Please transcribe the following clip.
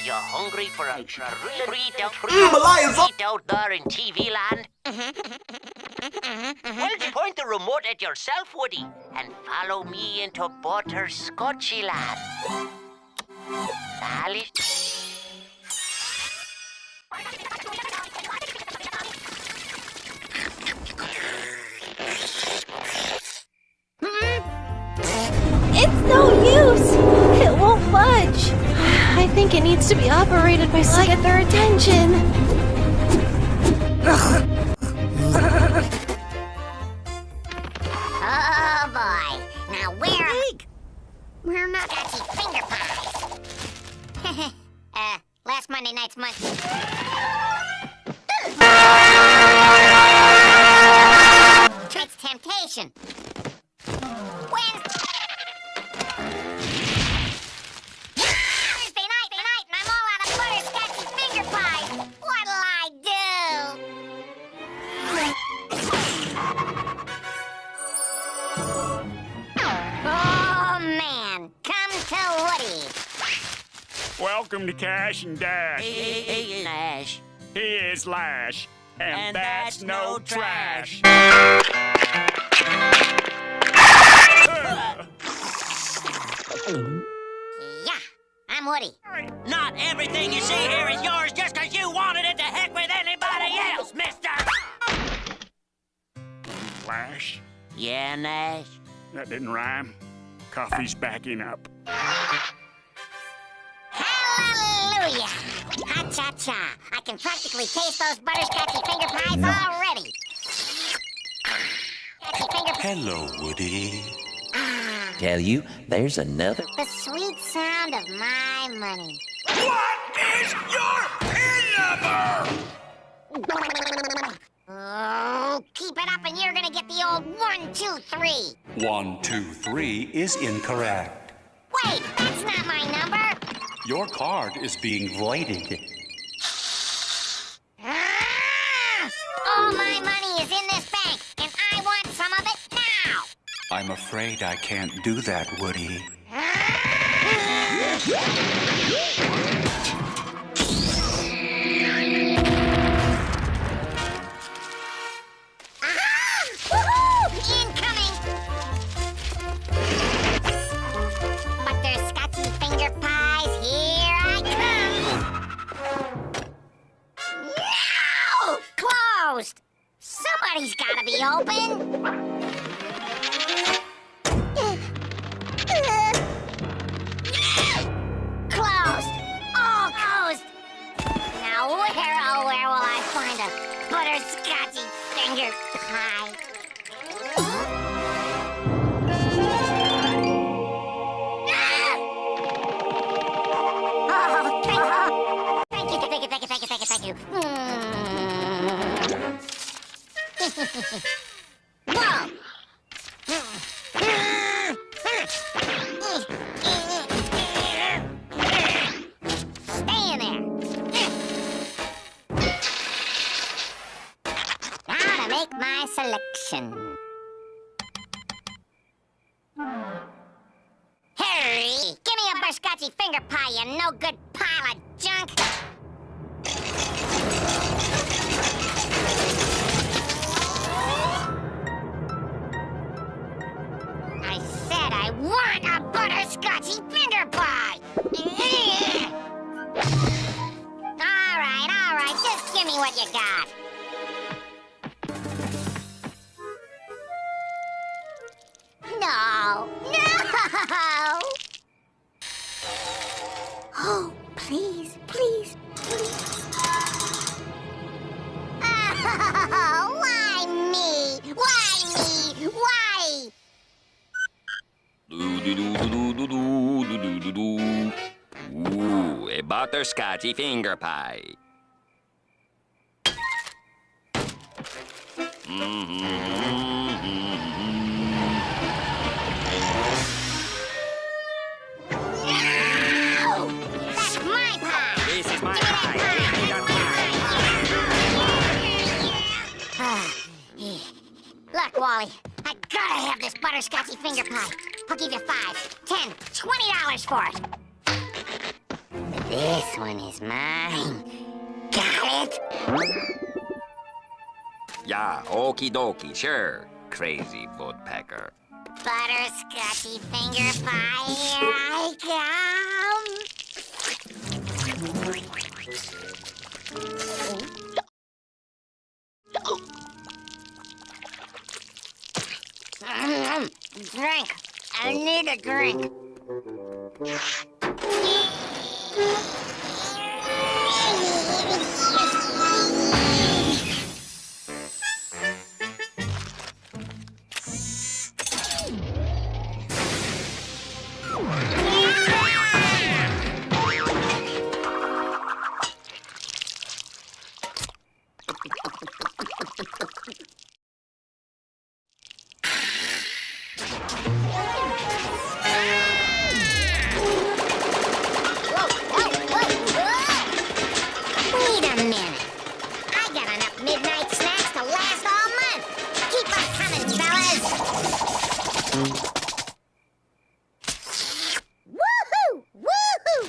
You hungry for a treat out there in TV land? Well, just point the remote at yourself, Woody, and follow me into Butterscotchy land. It's no use! It won't budge. I think it needs to be operated by someone to get their attention. Oh boy! Now we're not Scotchy finger pies. Last Monday night's munch. It's temptation. Thursday night, and I'm all out of butterscotchy finger pies. What'll I do? Oh man, come to Woody. Welcome to Cash and Dash. Hey, Nash. He is Lash, and that's no trash. Yeah, I'm Woody. Not everything you see here is yours just because you wanted it. To heck with anybody else, mister! Lash? Yeah, Nash? That didn't rhyme. Coffee's backing up. Hallelujah! Ha-cha-cha. I can practically taste those butterscotchy finger pies already. Hello, Woody. Tell you, there's another. The sweet sound of my money. What is your PIN number? Oh, keep it up and you're gonna get the old 1, 2, 3. 1, 2, 3 is incorrect. Wait, that's not my number. Your card is being voided. Ah! All my money is in this bank, and I want some of it now. I'm afraid I can't do that, Woody. Incoming! Butterscotchy finger pies, here I come! No! Closed! Somebody's gotta be open! Closed! All closed! Now where, oh where will I find a butterscotchy finger pie? Thank you. Whoa! Stay in there. Now to make my selection. Hurry! Give me a butterscotchy finger pie, you no-good pile of junk! I said I want a butterscotchy finger pie! All right, just give me what you got. No! Oh, please. Oh, why me? Why? Ooh, a butterscotchy finger pie. No! That's my pie! This is my Give me pie. that Look, Wally, I gotta have this butterscotchy finger pie. I'll give you $5, $10, $20 for it. This one is mine. Got it? Yeah, okie dokie, sure. Crazy Woodpecker. Butterscotchy finger pie, here I come. Drink. I need a drink. Wait a minute. I got enough midnight snacks to last all month. Keep 'em coming, fellas. Woohoo! Woohoo!